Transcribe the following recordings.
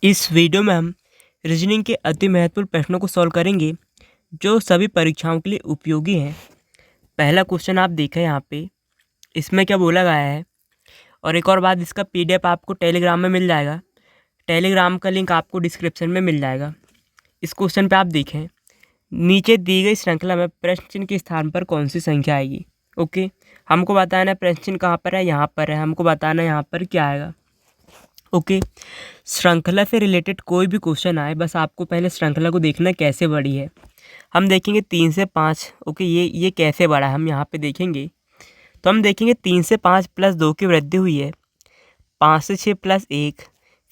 इस वीडियो में हम रीजनिंग के अति महत्वपूर्ण प्रश्नों को सॉल्व करेंगे जो सभी परीक्षाओं के लिए उपयोगी हैं। पहला क्वेश्चन आप देखें यहाँ पे, इसमें क्या बोला गया है। और एक और बात, इसका पीडीएफ आपको टेलीग्राम में मिल जाएगा। टेलीग्राम का लिंक आपको डिस्क्रिप्शन में मिल जाएगा। इस क्वेश्चन पे आप देखें, नीचे दी गई श्रृंखला में प्रश्न चिन्ह के स्थान पर कौन सी संख्या आएगी। ओके, हमको बताना है प्रश्न चिन्ह कहाँ पर है, यहाँ पर है। हमको बताना है यहाँ पर क्या आएगा। ओके, श्रृंखला से रिलेटेड कोई भी क्वेश्चन आए, बस आपको पहले श्रृंखला को देखना कैसे बढ़ी है। हम देखेंगे 3 से 5। ओके, ये कैसे बढ़ा है हम यहाँ पे देखेंगे। तो हम देखेंगे 3 से 5 प्लस 2 की वृद्धि हुई है, 5 से 6 प्लस 1,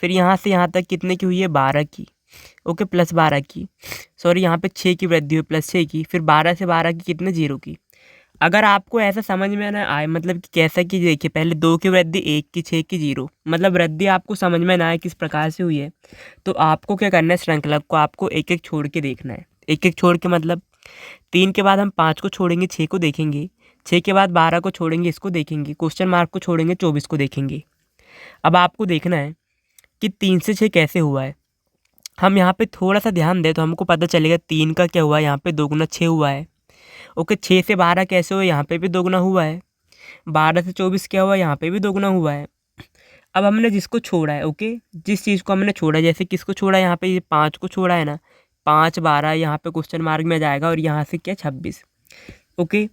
फिर यहाँ से यहाँ तक कितने की हुई है, 12 की। ओके, प्लस 12 की, सॉरी यहाँ पे 6 की वृद्धि हुई, प्लस 6 की, फिर 12 से 12 की कितने, 0 की। अगर आपको ऐसा समझ में ना आए, मतलब कि कैसा कि देखिए, पहले 2 की वृद्धि, 1 की, 6 की, 0, मतलब वृद्धि आपको समझ में ना आए किस प्रकार से हुई है, तो आपको क्या करना है, श्रृंखला को आपको एक एक छोड़ के देखना है। एक एक छोड़ के मतलब 3 के बाद हम 5 को छोड़ेंगे, 6 को देखेंगे, 6 के बाद 12 को छोड़ेंगे, इसको देखेंगे, क्वेश्चन मार्क को छोड़ेंगे, 24 को देखेंगे। अब आपको देखना है कि 3 से 6 कैसे हुआ है। हम यहाँ पे थोड़ा सा ध्यान दें तो हमको पता चलेगा 3 का क्या हुआ है, यहाँ पे 2 गुना 6 हुआ है। ओके, 6 से 12 कैसे हुआ, यहाँ पे भी 2 गुना हुआ है। 12 से 24 क्या हुआ, यहाँ पे भी 2 गुना हुआ है। अब हमने जिसको छोड़ा है, ओके, जिस चीज़ को हमने छोड़ा, जैसे किसको छोड़ा है, यहाँ पे ये 5 को छोड़ा है ना, 5 12 यहाँ पे क्वेश्चन मार्क में जाएगा, और यहाँ से क्या, 26। ओके,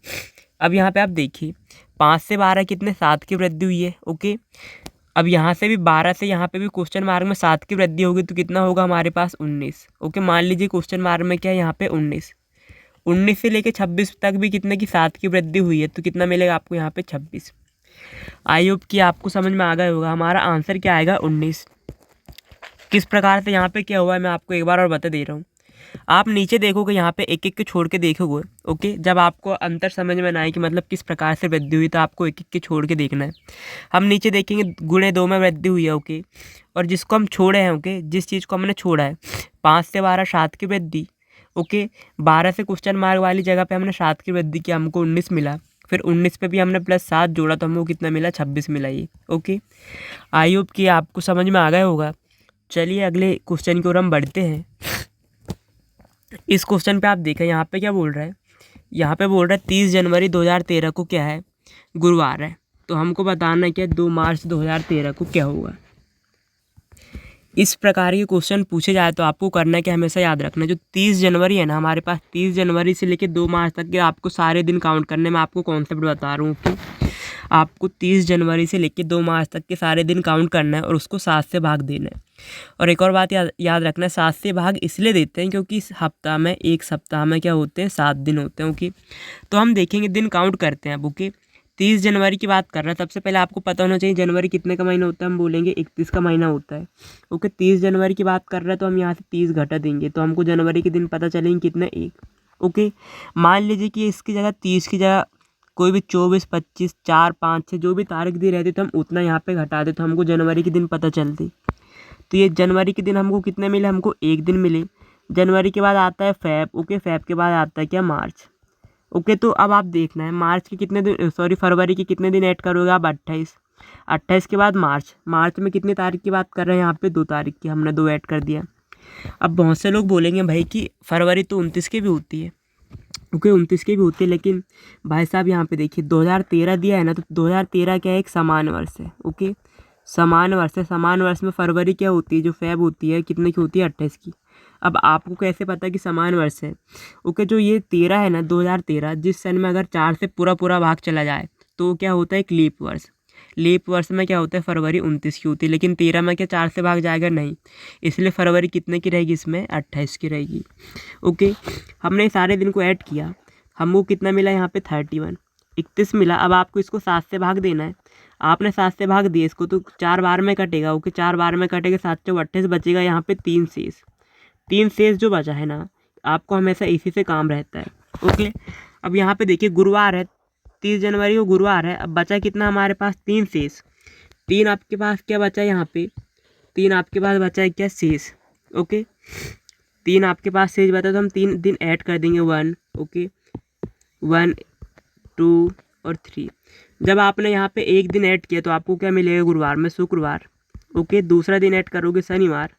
अब यहाँ पे आप देखिए 5 से 12 कितने, 7 की वृद्धि हुई है। ओके, अब यहाँ से भी 12 से यहाँ पे भी क्वेश्चन मार्क में 7 की वृद्धि होगी, तो कितना होगा हमारे पास, 19। ओके, मान लीजिए क्वेश्चन मार्क में क्या है, यहाँ पे 19। 19 से लेके 26 तक भी कितने की, 7 की वृद्धि हुई है, तो कितना मिलेगा आपको यहाँ पे, 26। आई होप कि आपको समझ में आ गया होगा। हमारा आंसर क्या आएगा, 19। किस प्रकार से यहाँ पे क्या हुआ है मैं आपको एक बार और बता दे रहा हूँ। आप नीचे देखोगे, यहाँ पे एक एक के छोड़ के देखोगे। ओके, जब आपको अंतर समझ में ना आए कि मतलब किस प्रकार से वृद्धि हुई, तो आपको एक एक के छोड़ के देखना है। हम नीचे देखेंगे गुणे 2 में वृद्धि हुई है। ओके, और जिसको हम छोड़े हैं, ओके, जिस चीज़ को हमने छोड़ा है, 5 से 12 7 की वृद्धि। ओके, 12 से क्वेश्चन मार्क वाली जगह पे हमने 7 की वृद्धि की, हमको 19 मिला। फिर 19 पे भी हमने प्लस 7 जोड़ा, तो हमको कितना मिला, 26 मिला ये। ओके, आई होप कि आपको समझ में आ गया होगा। चलिए अगले क्वेश्चन की ओर हम बढ़ते हैं। इस क्वेश्चन पे आप देखें, यहाँ पे क्या बोल रहा है, यहाँ पे बोल रहा है 30 जनवरी 2013 को क्या है, गुरुवार है। तो हमको बताना है क्या, 2 मार्च 2013 को क्या होगा। इस प्रकार के क्वेश्चन पूछे जाए तो आपको करना है कि हमेशा याद रखना, जो 30 जनवरी है ना हमारे पास, 30 जनवरी से लेकर 2 मार्च तक के आपको सारे दिन काउंट करने में, आपको कॉन्सेप्ट बता रहा हूँ कि आपको 30 जनवरी से लेकर 2 मार्च तक के सारे दिन काउंट करना है और उसको 7 से भाग देना है। और एक और बात याद रखना है, 7 से भाग इसलिए देते हैं क्योंकि इस हफ्ता में, एक सप्ताह में क्या होते हैं, 7 दिन होते हैं। ओके, तो हम देखेंगे दिन काउंट करते हैं अब। ओके, 30 जनवरी की बात कर रहे हैं, सबसे पहले आपको पता होना चाहिए जनवरी कितने का महीना होता है। हम बोलेंगे 31 का महीना होता है। ओके, 30 जनवरी की बात कर रहे हैं तो हम यहाँ से 30 घटा देंगे, तो हमको जनवरी के दिन पता चलेंगे कितने, 1। ओके, मान लीजिए कि इसकी जगह 30 की जगह कोई भी 24 25 4 5 6 जो भी तारीख दी रहती, तो हम उतना यहाँ पे घटा दे, तो हमको जनवरी के दिन पता चलती। तो ये जनवरी के दिन हमको कितने मिले, हमको 1 दिन मिले। जनवरी के बाद आता है फेब। ओके, फेब के बाद आता है क्या, मार्च। ओके, तो अब आप देखना है मार्च के कितने दिन, सॉरी फरवरी के कितने दिन ऐड करोगे आप, 28। 28 के बाद मार्च। मार्च में कितनी तारीख की बात कर रहे हैं, यहाँ पे 2 तारीख की, हमने 2 ऐड कर दिया। अब बहुत से लोग बोलेंगे भाई कि फरवरी तो 29 की भी होती है। ओके, 29 की भी होती है, लेकिन भाई साहब यहाँ पे देखिए 2013 दिया है ना, तो 2013 क्या है, एक समान वर्ष है। ओके, समान वर्ष है। समान वर्ष में फरवरी क्या होती है, जो फेब होती है, कितने की होती है, 28 की। अब आपको कैसे पता कि समान वर्ष है। ओके, जो ये 13 है ना, 2013, जिस सन में अगर 4 से पूरा पूरा भाग चला जाए तो क्या होता है, एक लीप वर्ष। लीप वर्ष में क्या होता है, फरवरी 29 की होती है, लेकिन 13 में क्या 4 से भाग जाएगा, नहीं, इसलिए फरवरी कितने की रहेगी, इसमें 28 की रहेगी। ओके, हमने सारे दिन को ऐड किया, हमको कितना मिला, यहाँ पे 31 31 मिला। अब आपको इसको 7 से भाग देना है। आपने 7 से भाग दिया इसको, तो 4 बार में कटेगा। ओके, 4 बार में कटेगा, 7 चौक 28 बचेगा, यहाँ पे 3 शेष। 3 शेष जो बचा है ना, आपको हमेशा इसी से काम रहता है। ओके, अब यहाँ पे देखिए गुरुवार है, 30 जनवरी को गुरुवार है। अब बचा कितना हमारे पास, 3 शेष। 3 आपके पास क्या बचा है, यहाँ पे 3 आपके पास बचा है क्या, शेष। ओके, 3 आपके पास शेष बचा, तो हम 3 दिन ऐड कर देंगे, 1। ओके, 1 2 और 3। जब आपने यहाँ पे एक दिन ऐड किया तो आपको क्या मिलेगा, गुरुवार में शुक्रवार। ओके, दूसरा दिन ऐड करोगे शनिवार,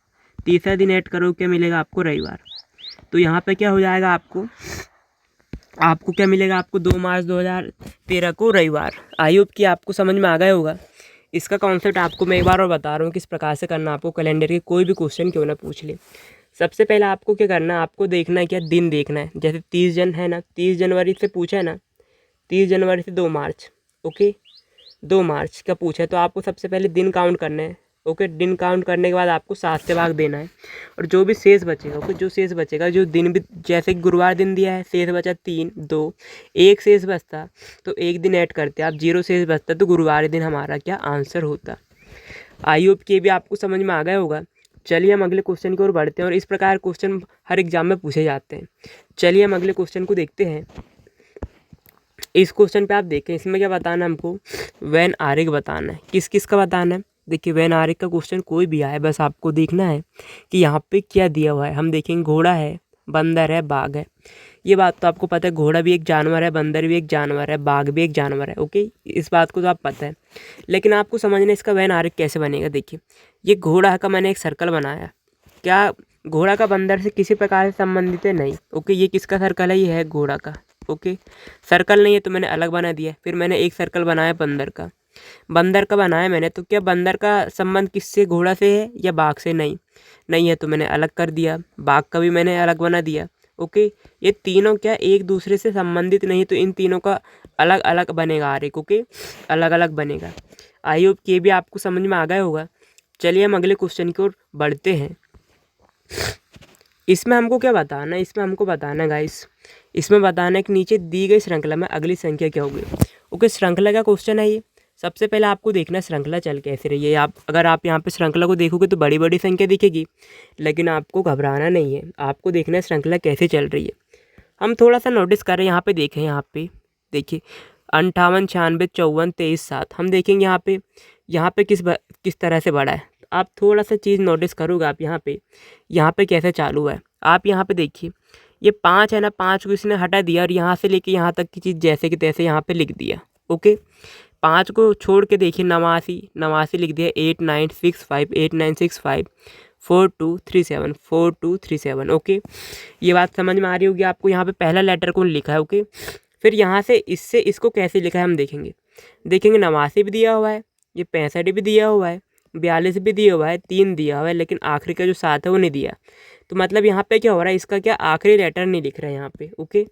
तीसरा दिन ऐड करो, क्या मिलेगा आपको? रविवार। तो यहाँ पे क्या हो जाएगा आपको क्या मिलेगा? आपको 2 मार्च 2013 को रविवार। आई होप कि आपको समझ में आ गया होगा। इसका कॉन्सेप्ट आपको मैं एक बार और बता रहा हूँ किस प्रकार से करना। आपको कैलेंडर के कोई भी क्वेश्चन क्यों ना पूछ ले, सबसे पहले आपको क्या करना है, आपको देखना है क्या दिन देखना है। जैसे 30 जन है ना, 30 जनवरी से पूछा है ना, 30 जनवरी से 2 मार्च, ओके 2 मार्च का पूछा है, तो आपको सबसे पहले दिन काउंट करना है। ओके, दिन काउंट करने के बाद आपको 7 से भाग देना है, और जो भी शेष बचेगा, ओके जो शेष बचेगा, जो दिन भी, जैसे गुरुवार दिन दिया है, शेष बचा 3 2, एक शेष बचता तो एक दिन ऐड करते, आप 0 शेष बचता तो गुरुवार दिन हमारा क्या आंसर होता। आई होप कि भी आपको समझ में आ गया होगा। चलिए हम अगले क्वेश्चन की ओर बढ़ते हैं, और इस प्रकार क्वेश्चन हर एग्जाम में पूछे जाते हैं। चलिए हम अगले क्वेश्चन को देखते हैं। इस क्वेश्चन पे आप देखें, इसमें क्या बताना है हमको? वैन आरेख बताना है। किस किस का बताना है? देखिए वैन आरेख का क्वेश्चन कोई भी आए, बस आपको देखना है कि यहाँ पे क्या दिया हुआ है। हम देखेंगे घोड़ा है, बंदर है, बाघ है। ये बात तो आपको पता है, घोड़ा भी एक जानवर है, बंदर भी एक जानवर है, बाघ भी एक जानवर है। ओके, इस बात को तो आप पता है, लेकिन आपको समझना है इसका वैन आरेख कैसे बनेगा। देखिए ये घोड़ा का मैंने एक सर्कल बनाया, क्या घोड़ा का बंदर से किसी प्रकार से संबंधित है? नहीं। ओके, ये किसका सर्कल है? ये है घोड़ा का। ओके, सर्कल नहीं है तो मैंने अलग बना दिया। फिर मैंने एक सर्कल बनाया बंदर का, बंदर का बनाया मैंने, तो क्या बंदर का संबंध किससे? घोड़ा से है या बाघ से? नहीं, नहीं है तो मैंने अलग कर दिया। बाघ का भी मैंने अलग बना दिया। ओके, ये तीनों क्या एक दूसरे से संबंधित नहीं, तो इन तीनों का अलग अलग बनेगा आरेख। ओके, अलग अलग बनेगा। आई होप कि ये भी आपको समझ में आ गया होगा। चलिए हम अगले क्वेश्चन की ओर बढ़ते हैं। इसमें हमको क्या बताना है? इसमें हमको बताना है गाइस, इसमें बताना है कि नीचे दी गई श्रृंखला में अगली संख्या क्या होगी। ओके, श्रृंखला का क्वेश्चन है ये। सबसे पहले आपको देखना है श्रृंखला चल कैसे रही है। अगर आप यहाँ पे श्रृंखला को देखोगे तो बड़ी बड़ी संख्या दिखेगी, लेकिन आपको घबराना नहीं है, आपको देखना है श्रृंखला कैसे चल रही है। हम थोड़ा सा नोटिस करें, यहाँ पे देखें, यहाँ पे देखिए 58 96 54 23 7। हम देखेंगे यहाँ पे किस तरह से बढ़ा है। आप थोड़ा सा चीज़ नोटिस करोगे आप यहाँ पे कैसे चालू है। आप यहाँ पे देखिए, ये 5 है ना, 5 को इसने हटा दिया और यहाँ से लेके यहाँ तक की चीज़ जैसे कि तैसे यहाँ पे लिख दिया। ओके, 5 को छोड़ के देखिए 89 लिख दिया, 8965 8965 4237 4237। ओके, ये बात समझ में आ रही होगी आपको। यहाँ पे पहला लेटर कौन लिखा है? ओके, फिर यहाँ से इससे इसको कैसे लिखा है हम देखेंगे 89 भी दिया हुआ है, ये 65 भी दिया हुआ है, 42 भी दिया हुआ है, 3 दिया हुआ है, लेकिन आखिरी का जो 7 है वो नहीं दिया। तो मतलब यहाँ पे क्या हो रहा है, इसका क्या आखिरी लेटर नहीं लिख रहे हैं यहाँ पे। ओके,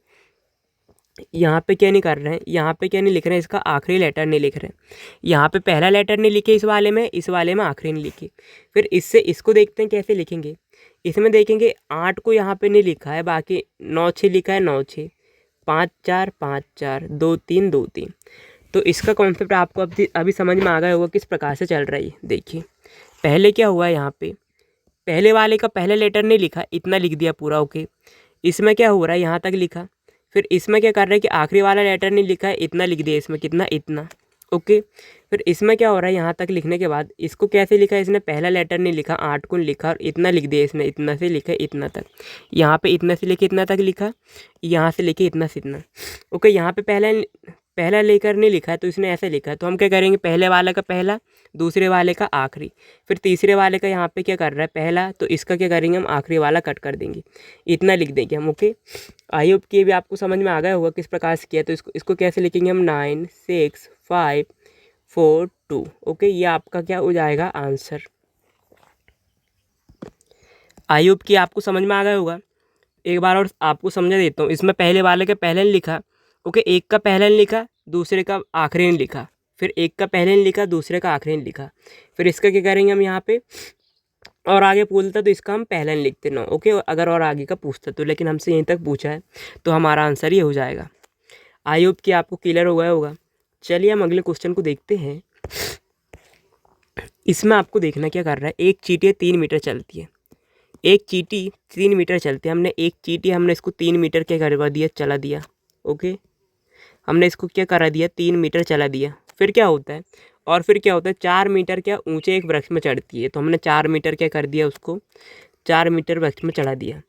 यहाँ पे क्या नहीं कर रहे हैं, यहाँ पे क्या नहीं लिख रहे हैं, इसका आखिरी लेटर नहीं लिख रहे हैं। यहाँ पे पहला लेटर नहीं लिखे इस वाले में आखिरी नहीं लिखे। फिर इससे इसको देखते हैं कैसे लिखेंगे। इसमें देखेंगे 8 को यहाँ पे नहीं लिखा है, बाकी 9 6 लिखा है, 9 6 5 4 5 4 2 3 2 3। तो इसका कॉन्सेप्ट आपको अभी समझ में आ गया होगा किस प्रकार से चल रही है। देखिए पहले क्या हुआ है, यहाँ पे पहले वाले का पहला लेटर नहीं लिखा, इतना लिख दिया पूरा। ओके, इसमें क्या हो रहा है, यहाँ तक लिखा। फिर इसमें क्या कर रहा है कि आखिरी वाला लेटर नहीं लिखा है, इतना लिख दिया, इसमें कितना, इतना। ओके, फिर इसमें क्या हो रहा है, यहाँ तक लिखने के बाद इसको कैसे लिखा है, इसने पहला लेटर नहीं लिखा, 8 को लिखा और इतना लिख दिया इसने, इतना से लिखा इतना तक। यहाँ पे इतना से लेके इतना तक लिखा, यहाँ से लेके इतना से इतना। ओके, यहाँ पे पहला लेकर नहीं लिखा है तो इसने ऐसे लिखा है, तो हम क्या करेंगे, पहले वाले का पहला, दूसरे वाले का आखिरी, फिर तीसरे वाले का यहाँ पे क्या कर रहा है पहला, तो इसका क्या करेंगे हम आखिरी वाला कट कर देंगे, इतना लिख देंगे हम। ओके, आई होप कि भी आपको समझ में आ गया होगा किस प्रकार से किया। तो इसको कैसे लिखेंगे हम, 9 6 5 4 2। ओके, ये आपका क्या हो जाएगा आंसर। आई होप कि आपको समझ में आ गया होगा। एक बार और आपको समझा देता हूँ। इसमें पहले वाले का पहले नहीं लिखा, ओके, एक का पहले नहीं लिखा, दूसरे का आखिरी नहीं लिखा, फिर एक का पहले नहीं लिखा, दूसरे का आखिरी नहीं लिखा। फिर इसका क्या करेंगे हम यहाँ पे, और आगे पूछता तो इसका हम पहले नहीं लिखते ना। ओके, अगर और आगे का पूछता तो, लेकिन हमसे यहीं तक पूछा है तो हमारा आंसर ये हो जाएगा। आई होप कि आपको क्लियर हो गया होगा। चलिए हम अगले क्वेश्चन को देखते हैं। इसमें आपको देखना क्या कर रहा है, एक चींटी 3 मीटर चलती है, एक चींटी 3 मीटर चलती है। हमने इसको 3 मीटर क्या करवा दिया, चला दिया। ओके, हमने इसको क्या करा दिया, 3 मीटर चला दिया। फिर क्या होता है, और फिर क्या होता है, 4 मीटर क्या ऊंचे एक वृक्ष में चढ़ती है, तो हमने 4 मीटर क्या कर दिया, उसको 4 मीटर वृक्ष में चढ़ा दिया।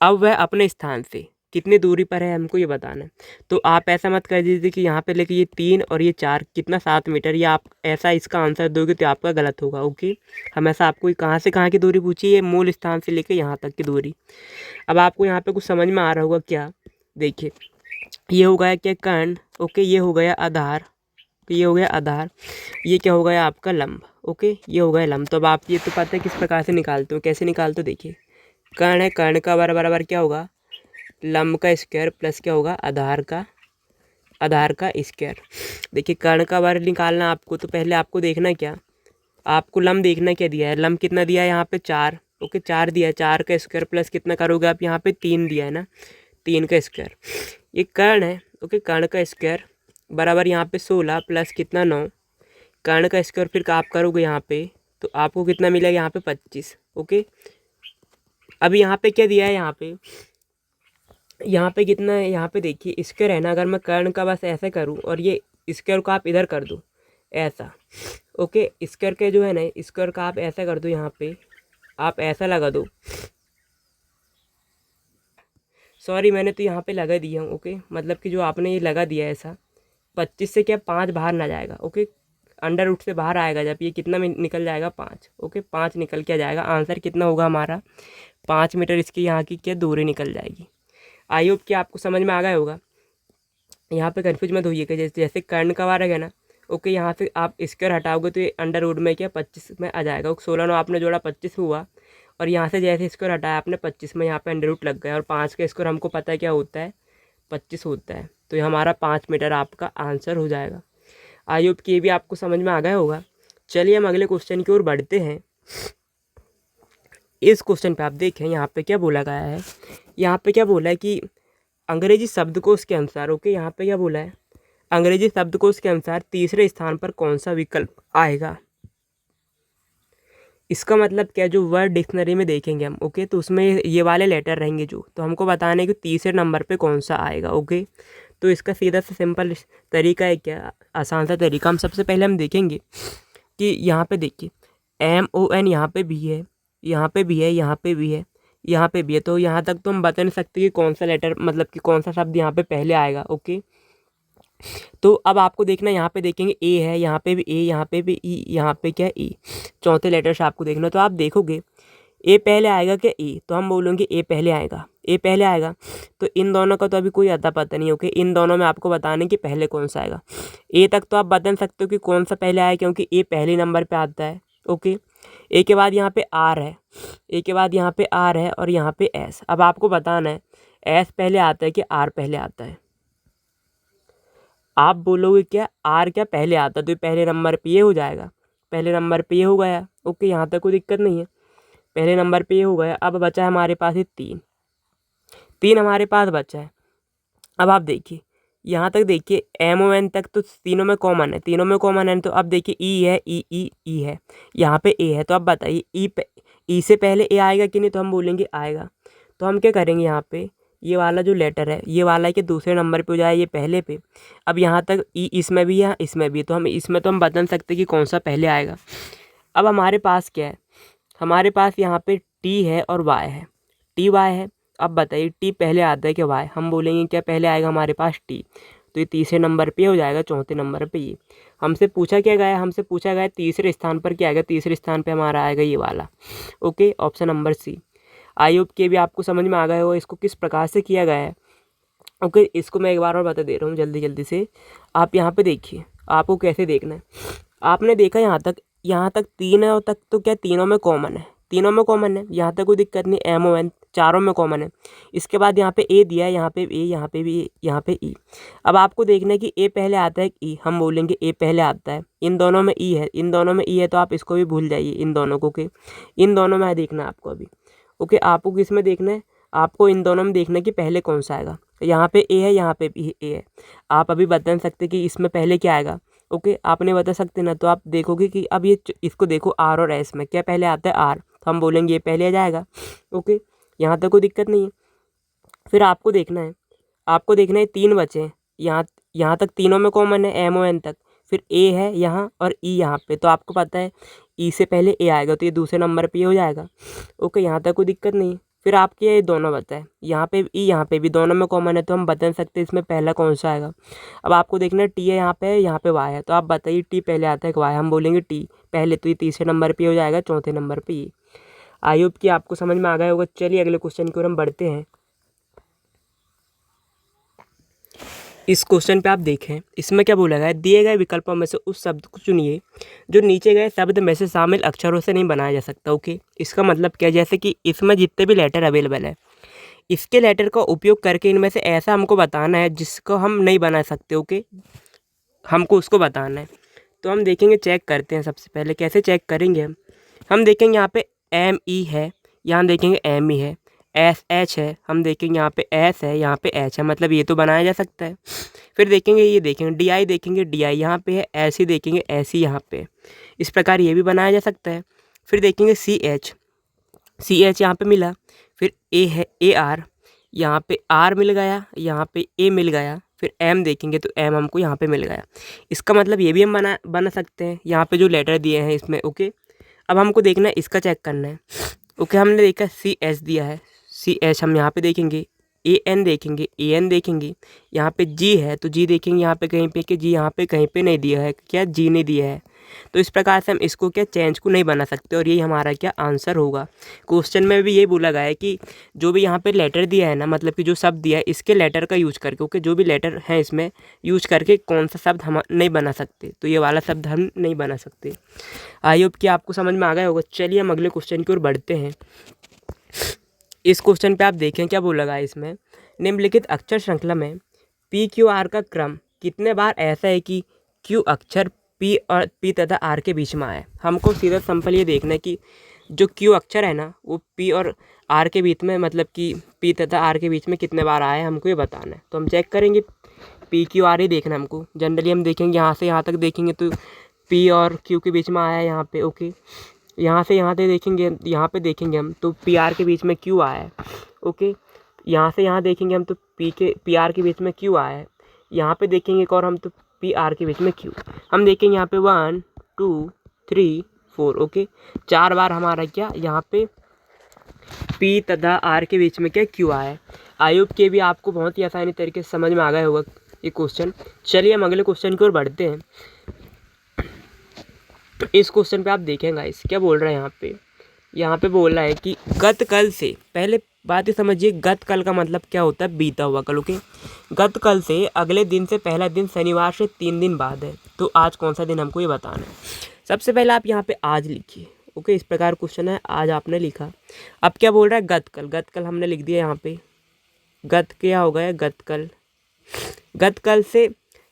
अब वह अपने स्थान से कितनी दूरी पर है हमको ये बताना है। तो आप ऐसा मत कर दीजिए कि यहाँ पे लेके ये 3 और ये 4 कितना 7 मीटर, या आप ऐसा इसका आंसर दोगे तो आपका गलत होगा। ओके, हमेशा आपको कहाँ से कहाँ की दूरी पूछी है, मूल स्थान से लेके यहाँ तक की दूरी। अब आपको यहाँ पे कुछ समझ में आ रहा होगा क्या? देखिए, ये हो गया क्या कर्ण, ओके, ये हो गया आधार, तो ये हो गया आधार, ये क्या हो गया आपका लंब, ओके, ये हो गया लंब। तो अब आप ये तो पता है किस प्रकार से निकालते हो, कैसे निकालते हो? देखिए, कर्ण है, कर्ण का बराबर क्या होगा, लंब का स्क्वायर प्लस क्या होगा, आधार का स्क्वायर। देखिए, कर्ण का वर्ग निकालना आपको, तो पहले आपको देखना क्या, आपको लंब देखना क्या दिया है, लंब कितना दिया है यहाँ पे 4, ओके, 4 दिया है, 4 का स्क्वायर प्लस कितना करोगे आप, यहाँ पे 3 दिया है ना, 3 का स्क्वायर। ये कर्ण है, ओके, कर्ण का स्क्वायर बराबर यहाँ पे 16 प्लस कितना 9, कर्ण का स्क्वायर फिर आप करोगे यहाँ पे तो आपको कितना मिलेगा, यहाँ पे 25, ओके। अब यहाँ पे क्या दिया है, यहाँ पे कितना है, यहाँ पे देखिए स्क्वायर है ना, अगर मैं कर्ण का बस ऐसा करूँ और ये स्क्वायर को आप इधर कर दो ऐसा, ओके, स्क्वायर के जो है ना, स्क्वायर का आप ऐसा कर दो, यहाँ पे आप ऐसा लगा दो, सॉरी मैंने तो यहाँ पे लगा दिया हूँ, ओके, मतलब कि जो आपने ये लगा दिया है ऐसा, 25 से क्या 5 बाहर ना जाएगा, ओके, अंडर रूट से बाहर आएगा जब ये कितना में निकल जाएगा 5, ओके, 5 निकल के जाएगा, आंसर कितना होगा हमारा 5 मीटर इसकी यहाँ की क्या दूरी निकल जाएगी। आई होप कि आपको समझ में आ गया होगा, यहाँ पे कन्फ्यूज मत होइएगा। जैसे कर्ण का वार है ना, ओके, यहाँ से आप स्क्वायर हटाओगे तो ये अंडर रूट में क्या 25 में आ जाएगा, 16 आपने जोड़ा 25 हुआ, और यहाँ से जैसे स्क्वायर हटाया आपने 25 में, यहाँ पे अंडर रूट लग गया, और 5 का स्क्वायर हमको पता है क्या होता है, 25 होता है, तो ये हमारा 5 मीटर आपका आंसर हो जाएगा। आई होप कि ये भी आपको समझ में आ गया होगा। चलिए हम अगले क्वेश्चन की ओर बढ़ते हैं। इस क्वेश्चन पे आप देखें यहाँ पे क्या बोला गया है, यहाँ पे क्या बोला है कि अंग्रेजी शब्दकोश के अनुसार, ओके, यहाँ पे क्या बोला है, अंग्रेजी शब्दकोश के अनुसार तीसरे स्थान पर कौन सा विकल्प आएगा। इसका मतलब क्या, जो वर्ड डिक्शनरी में देखेंगे हम, ओके, तो उसमें ये वाले लेटर रहेंगे जो, तो हमको बताना है कि तीसरे नंबर पे कौन सा आएगा, ओके। तो इसका सीधा सा सिंपल तरीका है क्या, आसान सा तरीका, हम सबसे पहले हम देखेंगे कि यहाँ पे देखिए MON यहाँ पे भी है, यहाँ पे भी है, यहाँ पे भी है, यहाँ पे भी है, तो यहाँ तक तो हम बता नहीं सकते कि कौन सा लेटर, मतलब कि कौन सा शब्द यहाँ पे पहले आएगा, ओके। तो अब आपको देखना, यहाँ पे देखेंगे ए है, यहाँ पे भी ए, यहाँ पे भी ई, यहाँ पे क्या ई, चौथे लेटर से आपको देखना, तो आप देखोगे ए पहले आएगा क्या ई, तो हम बोलेंगे ए पहले आएगा, ए पहले आएगा। तो इन दोनों का तो अभी कोई अता पता नहीं, ओके, इन दोनों में आपको बताने कि पहले कौन सा आएगा। ए तक तो आप बता सकते हो कि कौन सा पहले आया, क्योंकि ए पहले नंबर पे आता है, ओके। ए के बाद यहाँ पे आर है, ए के बाद यहाँ पे आर है, और यहाँ पे एस। अब आपको बताना है एस पहले आता है कि आर पहले आता है। आप बोलोगे क्या आर क्या पहले आता, तो पहले नंबर पे ये हो जाएगा, पहले नंबर पे ये हो गया, ओके, यहाँ तक कोई दिक्कत नहीं है, पहले नंबर पे ये हो गया। अब बचा है हमारे पास ये 3 हमारे पास बचा है। अब आप देखिए यहाँ तक, देखिए MON तक तो तीनों में कॉमन है, तीनों में कॉमन है, तो अब देखिए ई है, ई है, यहाँ पे ए है, तो अब बताइए ई से पहले ए आएगा कि नहीं, तो हम बोलेंगे आएगा। तो हम क्या करेंगे, यहाँ पे ये वाला जो लेटर है, ये वाला है कि दूसरे नंबर पे हो जाए, ये पहले पे। अब यहाँ तक ई इसमें भी है, इसमें भी, तो हम इसमें तो हम बता सकते कि कौन सा पहले आएगा। अब हमारे पास क्या है, हमारे पास यहाँ पे टी है और वाई है, टी वाई है। अब बताइए टी पहले आता है कि वाई, हम बोलेंगे क्या पहले आएगा हमारे पास टी, तो ये तीसरे नंबर पे हो जाएगा, चौथे नंबर पे ये। हमसे पूछा क्या गया, हमसे पूछा गया तीसरे स्थान पर क्या आएगा, तीसरे स्थान पे हमारा आएगा ये वाला, okay, option number C. I hope के भी आपको समझ में आ गया हो इसको किस प्रकार से किया गया है, ओके। इसको मैं एक बार और बता दे रहा हूँ जल्दी से। आप यहाँ पे देखिए, आपको कैसे देखना है, आपने देखा यहाँ तक 3 है, और तक तो क्या तीनों में कॉमन है, तीनों में कॉमन है, यहाँ तक कोई दिक्कत नहीं, MON चारों में कॉमन है। इसके बाद यहाँ पे ए दिया है, यहाँ पे ए, यहाँ पे भी ए, यहाँ पे ई। अब आपको देखना है कि ए पहले आता है ई, हम बोलेंगे ए पहले आता है, इन दोनों में ई है, इन दोनों में ई है, तो आप इसको भी भूल जाइए, इन दोनों को, के इन दोनों में देखना है आपको अभी, ओके। आपको किस में देखना है, आपको इन दोनों में देखना है कि पहले कौन सा आएगा। यहाँ पे ए है, यहाँ पे भी ए है, आप अभी बता सकते कि इसमें पहले क्या आएगा, ओके, आपने बता सकते ना। तो आप देखोगे कि अब ये इसको देखो आर और एस में क्या पहले आता है आर, तो हम बोलेंगे ये पहले आ जाएगा, ओके, यहाँ तक कोई दिक्कत नहीं है। फिर आपको देखना है 3 बचे हैं, यहाँ तक तीनों में कॉमन है, MON तक, फिर ए है यहाँ और ई यहाँ पे, तो आपको पता है ई से पहले ए आएगा, तो ये दूसरे नंबर पे हो जाएगा, ओके, यहाँ तक कोई दिक्कत नहीं है। फिर आपके ये दोनों बताए, यहाँ पे ई यहाँ पे भी दोनों में कॉमन है, तो हम बता सकते हैं इसमें पहला कौन सा आएगा। अब आपको देखना है टी है यहाँ पे वाई है, तो आप बताइए टी पहले आता है कि वाई। हम बोलेंगे टी पहले, तो ये तीसरे नंबर पे हो जाएगा, चौथे नंबर पे ये। आई होप कि आपको समझ में आ गया होगा। चलिए अगले क्वेश्चन की ओर हम बढ़ते हैं। इस क्वेश्चन पे आप देखें, इसमें क्या बोला गया है, दिए गए विकल्पों में से उस शब्द को चुनिए जो नीचे गए शब्द में से शामिल अक्षरों से नहीं बनाया जा सकता। ओके, इसका मतलब क्या, जैसे कि इसमें जितने भी लेटर अवेलेबल है, इसके लेटर का उपयोग करके इनमें से ऐसा हमको बताना है जिसको हम नहीं बना सकते। ओके, हमको उसको बताना है। तो हम देखेंगे, चेक करते हैं। सबसे पहले कैसे चेक करेंगे, हम देखेंगे यहाँ पे एम ई है, यहाँ देखेंगे एम ई है, एस एच है, हम देखेंगे यहाँ पे एस है, यहाँ पे एच है, मतलब ये तो बनाया जा सकता है। फिर देखेंगे, ये देखेंगे डी आई, देखेंगे डी आई यहाँ पे है, ऐसी देखेंगे ऐसी यहाँ पे, इस प्रकार ये भी बनाया जा सकता है। फिर देखेंगे सी एच यहाँ पे मिला, फिर ए है ए आर, यहाँ पे आर मिल गया, यहाँ पे ए मिल गया, फिर एम देखेंगे तो एम हमको यहाँ पे मिल गया। इसका मतलब ये भी हम बना सकते हैं यहाँ पे जो लेटर दिए हैं इसमें। ओके, अब हमको देखना है, इसका चेक करना है। ओके, हमने देखा सी एच दिया है, सी एच हम यहाँ पे देखेंगे, ए एन देखेंगे, ए एन देखेंगे, यहाँ पे जी है तो जी देखेंगे यहाँ पे कहीं पे, कि जी यहाँ पे कहीं पे नहीं दिया है, क्या जी नहीं दिया है। तो इस प्रकार से हम इसको क्या चेंज को नहीं बना सकते, और यही हमारा क्या आंसर होगा। क्वेश्चन में भी ये बोला गया है कि जो भी यहाँ पे लेटर दिया है ना, मतलब कि जो शब्द दिया है इसके लेटर का यूज करके, ओके, जो भी लेटर है इसमें यूज करके कौन सा शब्द हम नहीं बना सकते, तो ये वाला शब्द हम नहीं बना सकते। आई होप कि आपको समझ में आ गया होगा। चलिए हम अगले क्वेश्चन की ओर बढ़ते हैं। इस क्वेश्चन पे आप देखें क्या बोला गया इसमें, निम्नलिखित अक्षर श्रृंखला में पी क्यू आर का क्रम कितने बार ऐसा है कि क्यू अक्षर पी तथा आर के बीच में आए। हमको सीधा सिंपल ये देखना है कि जो क्यू अक्षर है ना वो पी और आर के बीच में, मतलब कि पी तथा आर के बीच में कितने बार आए हमको ये बताना है। तो हम चेक करेंगे, पी क्यू आर ही देखना है हमको। जनरली हम देखेंगे यहाँ से यहाँ तक देखेंगे तो पी और क्यू के बीच में आया है यहाँ पे। ओके, यहाँ से यहाँ तक देखेंगे, यहाँ पे देखेंगे हम तो पी आर के बीच में क्यू आया है। ओके, यहाँ से यहाँ देखेंगे हम तो पी आर के बीच में क्यू आया है। यहाँ पे देखेंगे एक और हम तो पी आर के बीच में क्यू। हम देखेंगे यहाँ पे 1 2 3 4। ओके, 4 बार हमारा क्या यहाँ पे पी तथा आर के बीच में क्या क्यू आया है। आयुब के भी आपको बहुत ही आसानी तरीके से समझ में आ गया होगा ये क्वेश्चन। चलिए हम अगले क्वेश्चन की ओर बढ़ते हैं। इस क्वेश्चन पे आप देखें गाइस क्या बोल रहा है यहाँ पे बोल रहा है कि गत कल से, पहले बात ही समझिए, गत कल का मतलब क्या होता है, बीता हुआ कल। ओके, गत कल से अगले दिन से पहला दिन शनिवार से 3 दिन बाद है, तो आज कौन सा दिन हमको ये बताना है। सबसे पहले आप यहाँ पे आज लिखिए। ओके, इस प्रकार क्वेश्चन है, आज आपने लिखा। अब क्या बोल रहा है, गत कल हमने लिख दिया यहाँ पे। गत क्या हो गया, गत कल से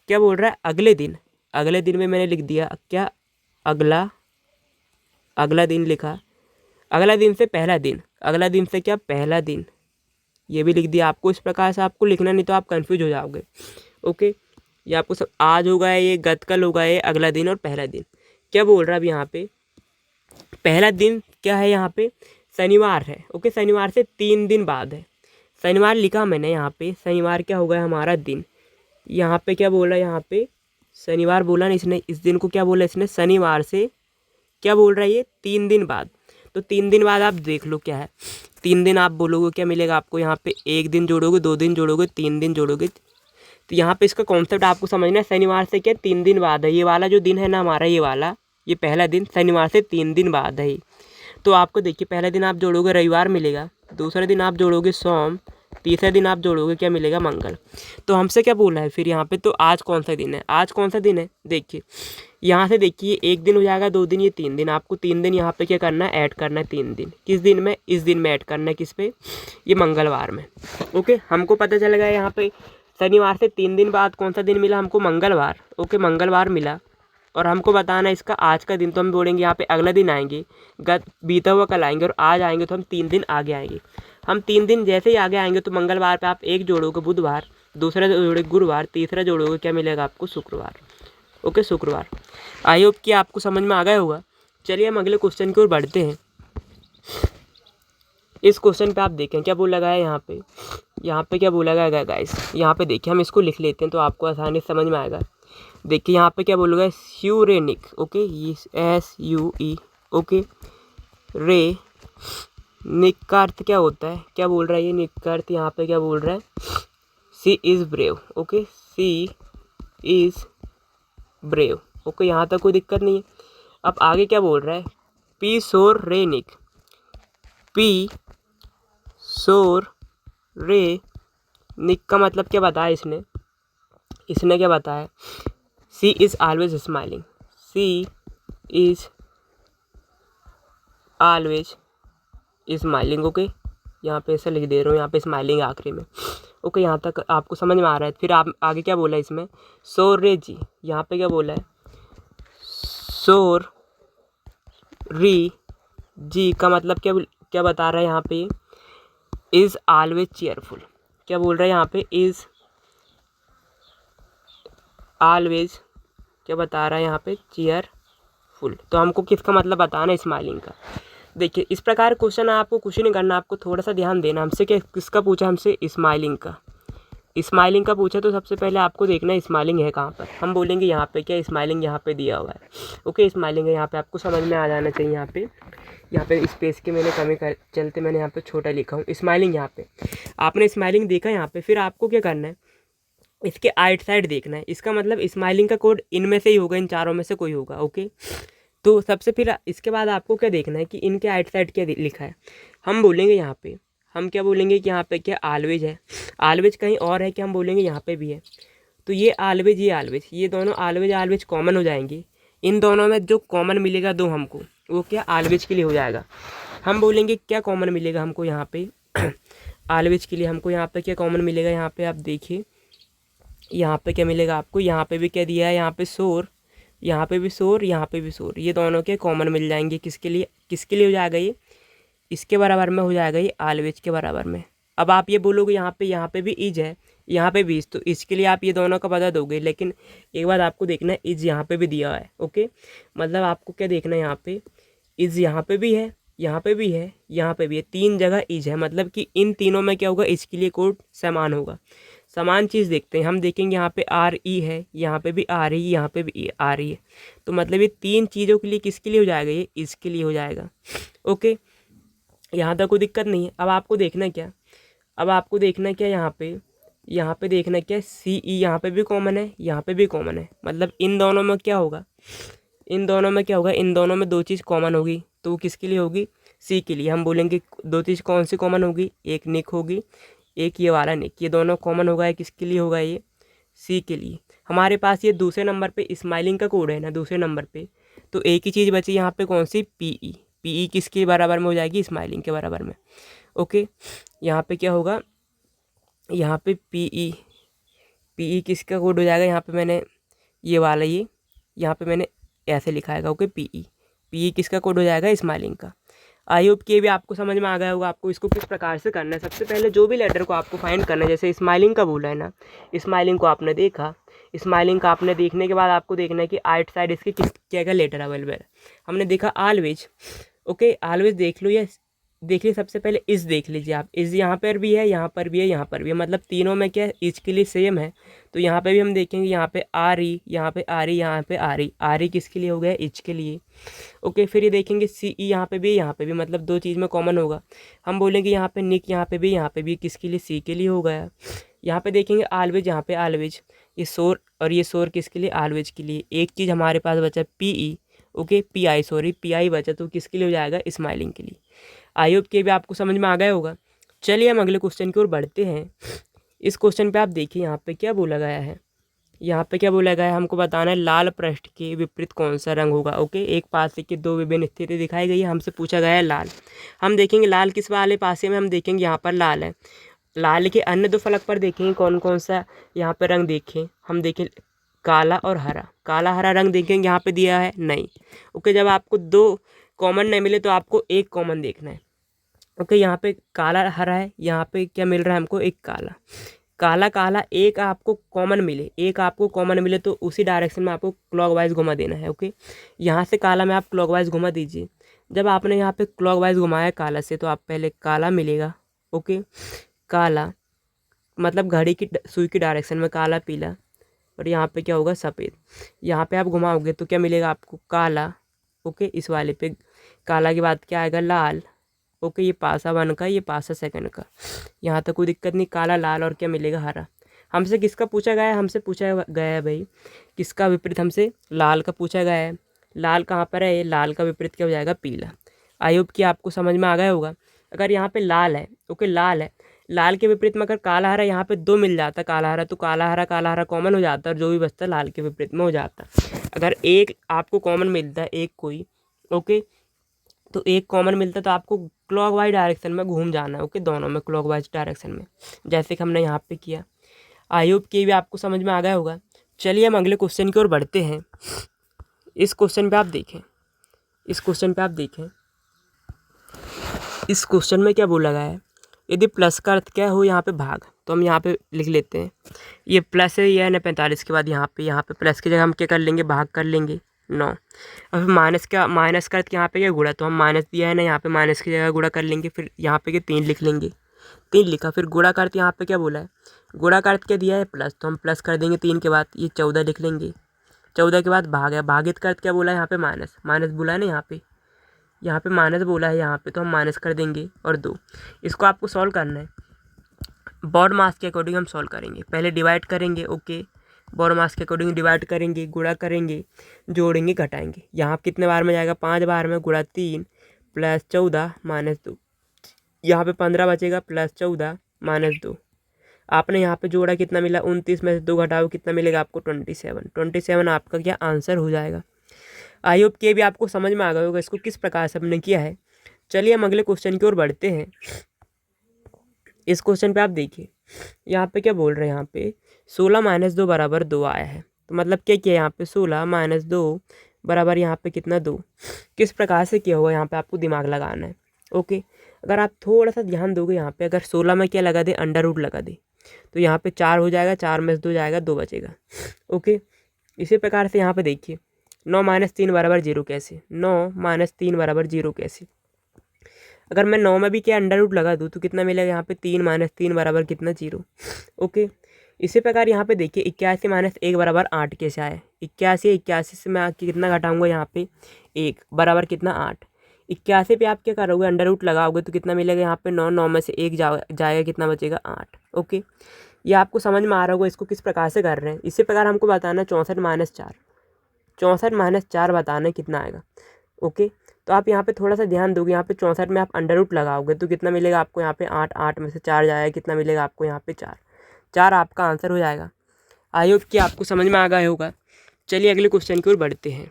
क्या बोल रहा है, अगले दिन में मैंने लिख दिया क्या, अगला दिन लिखा। अगला दिन से पहला दिन, अगला दिन से क्या, पहला दिन, ये भी लिख दिया आपको। इस प्रकार से आपको लिखना, नहीं तो आप कंफ्यूज हो जाओगे। ओके, ये आपको सब आज होगा, ये गतकल होगा, ये अगला दिन और पहला दिन। क्या बोल रहा है अब यहाँ पे, पहला दिन क्या है यहाँ पे, शनिवार है। ओके, शनिवार से 3 दिन बाद है। शनिवार लिखा मैंने यहाँ पे, शनिवार क्या होगा हमारा दिन। यहाँ पे क्या बोला, यहाँ पे शनिवार बोला ना इसने, इस दिन को क्या बोला इसने, शनिवार से क्या बोल रहा है ये, 3 दिन बाद। तो 3 दिन बाद आप देख लो क्या है, 3 दिन आप बोलोगे क्या मिलेगा आपको, यहाँ पे 1 दिन जोड़ोगे, 2 दिन जोड़ोगे, 3 दिन जोड़ोगे। तो यहाँ पे इसका कॉन्सेप्ट आपको समझना है, शनिवार से क्या 3 दिन बाद है। ये वाला जो दिन है ना हमारा, ये वाला, ये पहला दिन शनिवार से 3 दिन बाद है। तो आपको देखिए, पहला दिन आप जोड़ोगे रविवार मिलेगा, दूसरा दिन आप जोड़ोगे सोम, तीसरा दिन आप जोड़ोगे क्या मिलेगा, मंगल। तो हमसे क्या बोला है फिर यहाँ पे, तो आज कौन सा दिन है, आज कौन सा दिन है, देखिए यहाँ से देखिए, 1 दिन हो जाएगा, 2 दिन, ये 3 दिन। आपको 3 दिन यहाँ पे क्या करना है, ऐड करना है 3 दिन। किस दिन में, इस दिन में ऐड करना है, किस पे, ये मंगलवार में। ओके, हमको पता चल गया यहाँ पे शनिवार से 3 दिन बाद कौन सा दिन मिला हमको, मंगलवार। ओके, मंगलवार मिला, और हमको बताना है इसका आज का दिन। तो हम बोलेंगे यहाँ पे अगला दिन आएंगे, बीता हुआ कल आएंगे, और आज आएंगे तो हम 3 दिन आगे आएंगे। हम 3 दिन जैसे ही आगे आएंगे तो मंगलवार पे आप 1 जोड़ोगे बुधवार, दूसरा जोड़ोगे गुरुवार, तीसरा जोड़ोगे क्या मिलेगा आपको, शुक्रवार। ओके, शुक्रवार। आई होप कि आपको समझ में आ गया होगा। चलिए हम अगले क्वेश्चन की ओर बढ़ते हैं। इस क्वेश्चन पे आप देखें क्या बोला गया है यहाँ पे क्या बोला गया है गाइस, यहाँ पे देखिए, हम इसको लिख लेते हैं तो आपको आसानी से समझ में आएगा। देखिए यहाँ पे क्या बोला गया, स्यूरेनिक। ओके, ये SUE। ओके, रे निक का अर्थ क्या होता है, क्या बोल रहा है ये निक का अर्थ यहाँ पे क्या बोल रहा है, she is brave. Okay, she is brave. Okay, यहाँ तक कोई दिक्कत नहीं है। अब आगे क्या बोल रहा है, पी सोर रे निक, पी सोर रे निक का मतलब क्या बताया इसने क्या बताया, she is always smiling, she is always smiling. Okay, यहाँ पे ऐसा लिख दे रहा हूँ, यहाँ पे स्माइलिंग आखिरी में। ओके, यहाँ तक आपको समझ में आ रहा है। फिर आप आगे क्या बोला इसमें, सोर जी, यहाँ पे क्या बोला है, सोर री जी का मतलब क्या क्या बता रहा है यहाँ पे, इज़ ऑलवेज चेयरफुल। क्या बोल रहा है यहाँ पे, इज़ ऑलवेज, क्या बता रहा है यहाँ पे, चेयरफुल। तो हमको किसका मतलब बताना है, स्माइलिंग का। देखिए इस प्रकार क्वेश्चन आपको कुछ नहीं करना, आपको थोड़ा सा ध्यान देना। हमसे क्या किसका पूछा, हमसे स्माइलिंग का। स्माइलिंग का पूछा तो सबसे पहले आपको देखना है स्माइलिंग है कहाँ पर। हम बोलेंगे यहाँ पे, क्या स्माइलिंग यहाँ पे दिया हुआ है। ओके, स्माइलिंग है यहाँ पे, आपको समझ में आ जाना चाहिए। यहाँ पे स्पेस की मैंने कमी कर चलते मैंने यहाँ पे छोटा लिखा हूँ, स्माइलिंग। यहाँ पे आपने स्माइलिंग देखा यहाँ पे, फिर आपको क्या करना है, इसके आइट साइड देखना है। इसका मतलब स्माइलिंग का कोड इनमें से ही होगा, इन चारों में से कोई होगा। ओके, तो सबसे फिर इसके बाद आपको क्या देखना है कि इनके आइट साइड क्या लिखा है। हम बोलेंगे यहाँ पे, हम क्या बोलेंगे कि यहाँ पे क्या ऑलवेज है, ऑलवेज कहीं और है कि हम बोलेंगे यहाँ पे भी है। तो ये ऑलवेज, ये दोनों ऑलवेज ऑलवेज कॉमन हो जाएंगे। इन दोनों में जो कॉमन मिलेगा दो हमको, वो क्या ऑलवेज के लिए हो जाएगा। हम बोलेंगे क्या कॉमन मिलेगा हमको यहाँ पे ऑलवेज के लिए हमको यहाँ पे क्या कॉमन मिलेगा, यहाँ पे आप देखिए, यहाँ पे क्या मिलेगा आपको, यहाँ पे भी क्या दिया है, यहाँ पे शोर, यहाँ पे भी शोर, यहाँ पे भी शोर, ये दोनों के कॉमन मिल जाएंगे। किसके लिए हो जाएगा ये, इसके बराबर में हो जाएगा ये, ऑलवेज के बराबर में। अब आप ये बोलोगे यहाँ पे भी इज है, यहाँ पे भी इज, तो इसके लिए आप ये दोनों का बता दोगे। लेकिन एक बात आपको देखना है, इज यहाँ पे भी दिया है। ओके, मतलब आपको क्या देखना है, यहाँ पे इज यहाँ पे भी है, यहाँ पे भी है, यहाँ पे भी है, तीन जगह इज है। मतलब कि इन तीनों में क्या होगा, इसके लिए कोड समान होगा। समान चीज़ देखते हैं, हम देखेंगे यहाँ पे आर ई है, यहाँ पे भी आ रही है, यहाँ पे भी आ रही है। तो मतलब ये तीन चीज़ों के लिए किसके लिए हो जाएगा, ये इसके लिए हो जाएगा। ओके, यहाँ तक कोई दिक्कत नहीं है। अब आपको देखना क्या, अब आपको देखना क्या, यहाँ पे देखना क्या, सी ई यहाँ पे भी कॉमन है, यहाँ पे भी कॉमन है। मतलब इन दोनों में क्या होगा, इन दोनों में क्या होगा, इन दोनों में दो चीज़ कॉमन होगी। तो वो किसके लिए होगी, सी के लिए। हम बोलेंगे दो चीज़ कौन सी कॉमन होगी, एक निक होगी, एक ये वाला निक। ये दोनों कॉमन होगा, किसके लिए होगा, ये सी के लिए। हमारे पास ये दूसरे नंबर पे स्माइलिंग का कोड है ना, दूसरे नंबर पे। तो एक ही चीज़ बची यहाँ पे, कौन सी, पीई। पीई किसके बराबर में हो जाएगी, स्माइलिंग के बराबर में। ओके, यहाँ पे क्या होगा, यहाँ पे पीई, पीई किसका कोड हो जाएगा, यहाँ पे मैंने ये वाला, ये यहाँ पे मैंने ऐसे लिखा है। ओके, पीई, पीई किसका कोड हो जाएगा, स्माइलिंग का। आई होप कि भी आपको समझ में आ गया होगा आपको इसको किस प्रकार से करना है। सबसे पहले जो भी लेटर को आपको फाइंड करना है, जैसे स्माइलिंग का बोला है ना, स्माइलिंग को आपने देखा, स्माइलिंग का आपने देखने के बाद आपको देखना है कि आइट साइड इसके किस क्या क्या लेटर अवेलेबल है। हमने देखा ऑलवेज। ओके, ऑलवेज देख लो, या देखिए सबसे पहले इस देख लीजिए आप, इस यहाँ पर भी है, यहाँ पर भी है, यहाँ पर भी है। मतलब तीनों में क्या इस के लिए सेम है। तो यहाँ पे भी हम देखेंगे, यहाँ पे आ रही, यहाँ पे आ रही, यहाँ पे आ रही। आ रही किसके लिए हो गया, इच के लिए। ओके, फिर ये देखेंगे सी ई यहाँ पे भी, यहाँ पे भी, मतलब दो चीज़ में कॉमन होगा। हम बोलेंगे यहाँ पे निक, यहाँ पे भी, यहाँ पे भी, किसके लिए, सी के लिए हो गया। यहाँ पे देखेंगे ऑलवेज, यहाँ पे ऑलवेज, ये शोर और ये शोर किसके लिए, ऑलवेज के लिए। एक चीज़ हमारे पास बचा P E. Okay, P I, sorry P I बचा, तो किसके लिए हो जाएगा, स्माइलिंग के लिए। आई होप के भी आपको समझ में आ गया होगा। चलिए हम अगले क्वेश्चन की ओर बढ़ते हैं। इस क्वेश्चन पे आप देखिए यहाँ पे क्या बोला गया है, यहाँ पे क्या बोला गया है, हमको बताना है लाल पृष्ठ के विपरीत कौन सा रंग होगा। ओके, एक पासे की दो विभिन्न स्थिति दिखाई गई है, हमसे पूछा गया है लाल। हम देखेंगे लाल किस वाले पासे में, हम देखेंगे यहाँ पर लाल है। लाल के अन्य दो फलक पर देखेंगे कौन कौन सा यहाँ पर रंग देखें, हम देखें काला और हरा। काला हरा रंग देखेंगे, यहाँ पे दिया है नहीं। ओके, जब आपको दो कॉमन नहीं मिले तो आपको एक कॉमन देखना है। ओके, यहाँ पे काला हरा है, यहाँ पे क्या मिल रहा है हमको, एक काला। काला काला एक आपको कॉमन मिले, एक आपको कॉमन मिले तो उसी डायरेक्शन में आपको क्लॉकवाइज घुमा देना है। ओके, यहाँ से काला में आप क्लॉकवाइज घुमा दीजिए। जब आपने यहाँ पे क्लॉकवाइज घुमाया काला से, तो आप पहले काला मिलेगा। ओके, काला मतलब घड़ी की सुई की डायरेक्शन में काला पीला, और यहाँ पे क्या होगा, सफ़ेद। यहाँ पे आप घुमाओगे तो क्या मिलेगा आपको, काला। ओके, इस वाले पे काला के बाद क्या आएगा, लाल। ओके, ये पासा 1 का, ये पासा 2 का, यहाँ तक कोई दिक्कत नहीं। काला लाल और क्या मिलेगा, हरा। हमसे किसका पूछा गया है, हमसे पूछा गया है भाई किसका विपरीत, हमसे लाल का पूछा गया है। लाल कहाँ पर है, ये लाल का विपरीत क्या हो जाएगा, पीला। आई होप कि आपको समझ में आ गया होगा। अगर यहाँ पे लाल है, ओके लाल है, लाल के विपरीत में अगर काला हरा यहाँ पे 2 मिल जाता काला हरा, तो काला हरा कॉमन हो जाता और जो भी बचता लाल के विपरीत में हो जाता। अगर एक आपको कॉमन मिलता है, एक कोई, ओके, तो एक कॉमन मिलता है तो आपको क्लॉकवाइज डायरेक्शन में घूम जाना है, ओके, दोनों में क्लॉकवाइज डायरेक्शन में, जैसे कि हमने यहाँ पे किया। आई होप कि भी आपको समझ में आ गया होगा। चलिए हम अगले क्वेश्चन की ओर बढ़ते हैं। इस क्वेश्चन पे आप देखें, इस क्वेश्चन पे आप देखें, इस क्वेश्चन में क्या बोला गया है, यदि प्लस का अर्थ क्या हो यहाँ पे भाग, तो हम यहाँ पे लिख लेते हैं ये प्लस है, यह है ना 45 के बाद यहाँ पे प्लस की जगह हम क्या कर लेंगे, भाग कर लेंगे 9। अब माइनस का अर्थ यहाँ पे क्या, गुणा, तो हम माइनस दिया है ना, यहाँ पे माइनस की जगह गुणा कर लेंगे। फिर यहाँ पे क्या 3 लिख लेंगे, 3 लिखा। फिर गुणा का अर्थ यहाँ पे क्या बोला है, गुणा का अर्थ क्या दिया है, प्लस, तो हम प्लस कर देंगे 3 के बाद, ये 14 लिख लेंगे। 14 के बाद भाग है, भागित का अर्थ क्या बोला है, यहाँ पे माइनस बोला है ना, यहाँ पे माइनस बोला है, यहाँ पे तो हम माइनस कर देंगे और 2। इसको आपको सॉल्व करना है, बॉड मास के अकॉर्डिंग हम सॉल्व करेंगे। पहले डिवाइड करेंगे, ओके, बॉड मास के अकॉर्डिंग डिवाइड करेंगे, गुणा करेंगे, जोड़ेंगे, घटाएंगे। यहाँ कितने बार में जाएगा, 5 बार में, गुणा 3 प्लस 14 माइनस 2, यहाँ पे 15 बचेगा, प्लस 14 माइनस 2। आपने यहाँ पे जोड़ा, कितना मिला, 29 में से 2 घटाओ, कितना मिलेगा आपको, 27 आपका क्या आंसर हो जाएगा। आई होप कि भी आपको समझ में आ गया होगा इसको किस प्रकार से हमने किया है। चलिए हम अगले क्वेश्चन की ओर बढ़ते हैं। इस क्वेश्चन पे आप देखिए, यहाँ पे क्या बोल रहे हैं, यहाँ पे 16 माइनस 2 बराबर 2 आया है। तो मतलब क्या किया यहाँ पे, 16 माइनस 2 बराबर यहाँ पे कितना, 2। किस प्रकार से किया होगा, यहाँ पे आपको दिमाग लगाना है, ओके। अगर आप थोड़ा सा ध्यान दोगे, यहाँ पे अगर 16 में क्या लगा दे, अंडर रूट लगा दे, तो यहाँ पे 4 हो जाएगा, 4 में से 2 जाएगा, 2 बचेगा, ओके। इसी प्रकार से यहाँ पे देखिए 9 माइनस 3 बराबर 0 कैसे, 9 माइनस 3 बराबर 0 कैसे। अगर मैं 9 में भी क्या अंडर रूट लगा दूँ तो कितना मिलेगा, यहाँ पे 3 माइनस 3 बराबर कितना, 0, ओके। इसी प्रकार यहाँ पे देखिए 81 माइनस 1 बराबर 8 कैसे आया, 81 से मैं कितना घटाऊंगा, यहाँ पे 1 बराबर कितना, 8। 81 पे आप क्या करोगे, अंडर रूट लगाओगे तो कितना मिलेगा, यहाँ पे 9 में से 1 जाएगा, कितना बचेगा, 8, ओके। ये आपको समझ में आ रहा होगा इसको किस प्रकार से कर रहे हैं। इसी प्रकार हमको बताना 64 माइनस 4 बताना कितना आएगा, ओके। तो आप यहाँ पे थोड़ा सा ध्यान दोगे, यहाँ पे 64 में आप अंडर रूट लगाओगे तो कितना मिलेगा आपको, यहाँ पे 8 में से 4 जाएगा, कितना मिलेगा आपको, यहाँ पे 4 आपका आंसर हो जाएगा। आई होप कि आपको समझ में आ गया होगा। चलिए अगले क्वेश्चन की ओर बढ़ते हैं।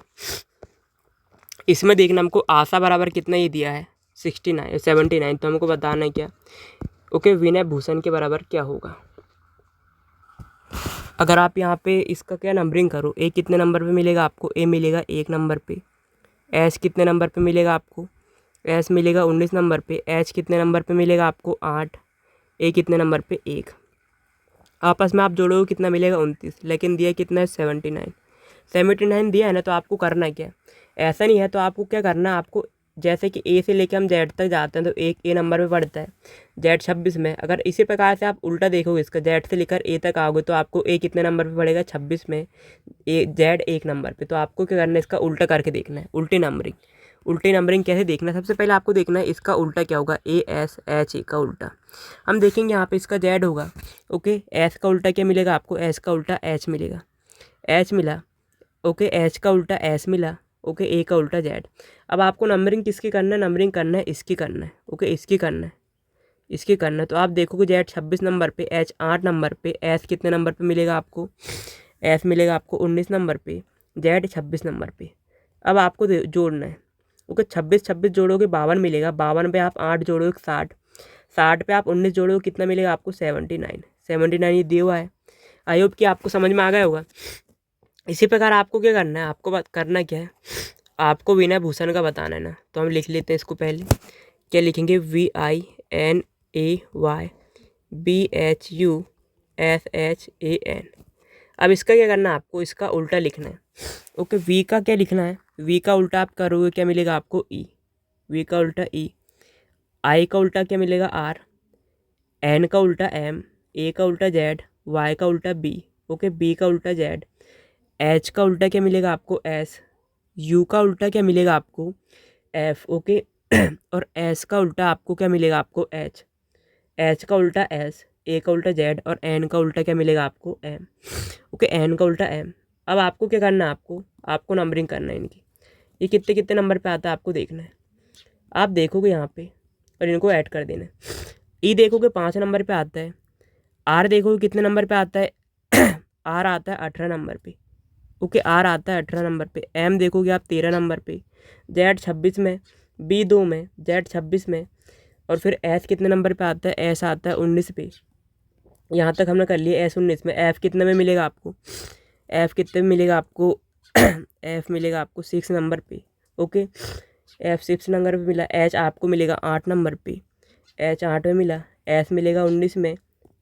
इसमें देखना हमको आशा बराबर कितना ये दिया है, 79, तो हमको बताना है क्या, ओके, विनय भूषण के बराबर क्या होगा। अगर आप यहाँ पे इसका क्या नंबरिंग करो, ए कितने नंबर पे मिलेगा आपको, ए मिलेगा 1 नंबर पे, एच कितने नंबर पे मिलेगा आपको, एच मिलेगा 19 नंबर पे, एच कितने नंबर पे मिलेगा आपको, 8, ए कितने नंबर पे, 1। आपस में आप जोड़ोगे कितना मिलेगा, 29, लेकिन दिया कितना है, 79 दिया है ना। तो आपको करना क्या है, ऐसा नहीं है तो आपको क्या करना है, आपको जैसे कि ए से लेकर हम जेड तक जाते हैं तो एक ए नंबर पे पड़ता है, जेड 26 में। अगर इसी प्रकार से आप उल्टा देखोगे इसका, जेड से लेकर ए तक आओगे तो आपको ए कितने नंबर पे पड़ेगा, 26 में, ए जेड 1 नंबर पे। तो आपको क्या करना है, इसका उल्टा करके देखना है, उल्टी नंबरिंग कैसे देखना है। सबसे पहले आपको देखना है इसका उल्टा क्या होगा, ए एस एच ए का उल्टा। हम देखेंगे यहाँ पे इसका जेड होगा, ओके, एस का उल्टा क्या मिलेगा आपको, एस का उल्टा एच मिलेगा, एच मिला, ओके, एच का उल्टा एस मिला, ओके, ए का उल्टा जेड। अब आपको नंबरिंग किसकी करना है, नंबरिंग करना है इसकी करना है, ओके, इसकी करना है। तो आप देखोगे जेड 26 नंबर पे, एच 8 नंबर पे, एस कितने नंबर पे मिलेगा आपको, एस मिलेगा आपको 19 नंबर पे, जेड 26 नंबर पे। अब आपको जोड़ना है, ओके, 26 जोड़ोगे 52 मिलेगा, 52 पे आप 8 जोड़ोगे 60 पे आप 19 जोड़ोगे कितना मिलेगा आपको, 79 ये दिया हुआ है। आई होप कि आपको समझ में आ गया होगा। इसी प्रकार आपको क्या करना है, आपको करना क्या है, आपको विनय भूषण का बताना है ना। तो हम लिख लेते हैं इसको, पहले क्या लिखेंगे, VINAYBHUSHAN। अब इसका क्या करना है, आपको इसका उल्टा लिखना है, ओके। वी का क्या लिखना है, वी का उल्टा आप करोगे क्या मिलेगा आपको, ई, वी का उल्टा ई, आई का उल्टा क्या मिलेगा, आर, एन का उल्टा एम, ए का उल्टा जेड, वाई का उल्टा बी, ओके, बी का उल्टा जेड, एच का उल्टा क्या मिलेगा आपको, एस, यू का उल्टा क्या मिलेगा आपको, एफ, ओके। और एस का उल्टा आपको क्या मिलेगा, आपको एच, एच का उल्टा एस, ए का उल्टा जेड और एन का उल्टा क्या मिलेगा आपको, एम। ओके, एन का उल्टा एम। अब आपको क्या करना है, आपको नंबरिंग करना है इनकी। ये कितने कितने नंबर पे आता है आपको देखना है। आप देखोगे यहाँ पे और इनको ऐड कर देना है। ई देखोगे 5 नंबर पे आता है, आर देखोगे कितने नंबर पे आता है आर आता है 18 नंबर पे। ओके, आर आता है 18 नंबर पे। एम देखोगे आप 13 नंबर पे, जेड 26 में, बी 2 में, जेड 26 में, और फिर एस कितने नंबर पे आता है, एस आता है 19 पे। यहाँ तक हमने कर लिया एस 19 में। एफ कितने में मिलेगा आपको, एफ कितने में मिलेगा आपको एफ मिलेगा आपको 6 नंबर पे। ओके, एफ 6 नंबर पे मिला। एच आपको मिलेगा 8 नंबर पे, एच 8 में मिला। एस मिलेगा 19 में,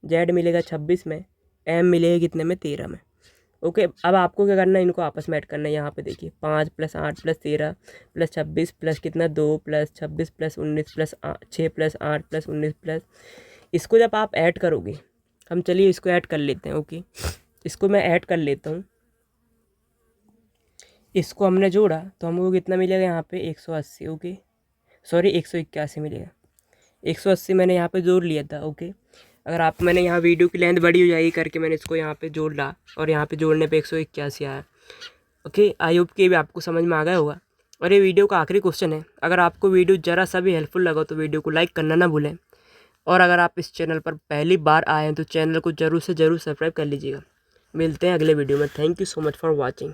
जेड मिलेगा 26 में, एम मिलेगा कितने में, 13 में। ओके, अब आपको क्या करना है, इनको आपस में ऐड करना है। यहाँ पे देखिए 5 + 8 + 13 + 26 प्लस कितना 2 + 26 + 19 + 6 + 8 + 19 प्लस, इसको जब आप ऐड करोगे, हम चलिए इसको ऐड कर लेते हैं। ओके, इसको मैं ऐड कर लेता हूँ। इसको हमने जोड़ा तो हमको कितना मिलेगा यहाँ पे 180। ओके, सॉरी 181 मिलेगा। 180 मैंने यहाँ पे जोड़ लिया था। ओके, अगर आप, मैंने यहाँ वीडियो की लेंथ बड़ी हो जाएगी करके मैंने इसको यहाँ पे जोड़ ला, और यहाँ पे जोड़ने पे 181 आया। ओके, आई होप कि भी आपको समझ में आ गया होगा। और ये वीडियो का आखिरी क्वेश्चन है, अगर आपको वीडियो ज़रा सा भी हेल्पफुल लगा तो वीडियो को लाइक करना ना भूलें, और अगर आप इस चैनल पर पहली बार आए हैं तो चैनल को ज़रूर से ज़रूर सब्सक्राइब कर लीजिएगा। मिलते हैं अगले वीडियो में। Thank you so much for watching.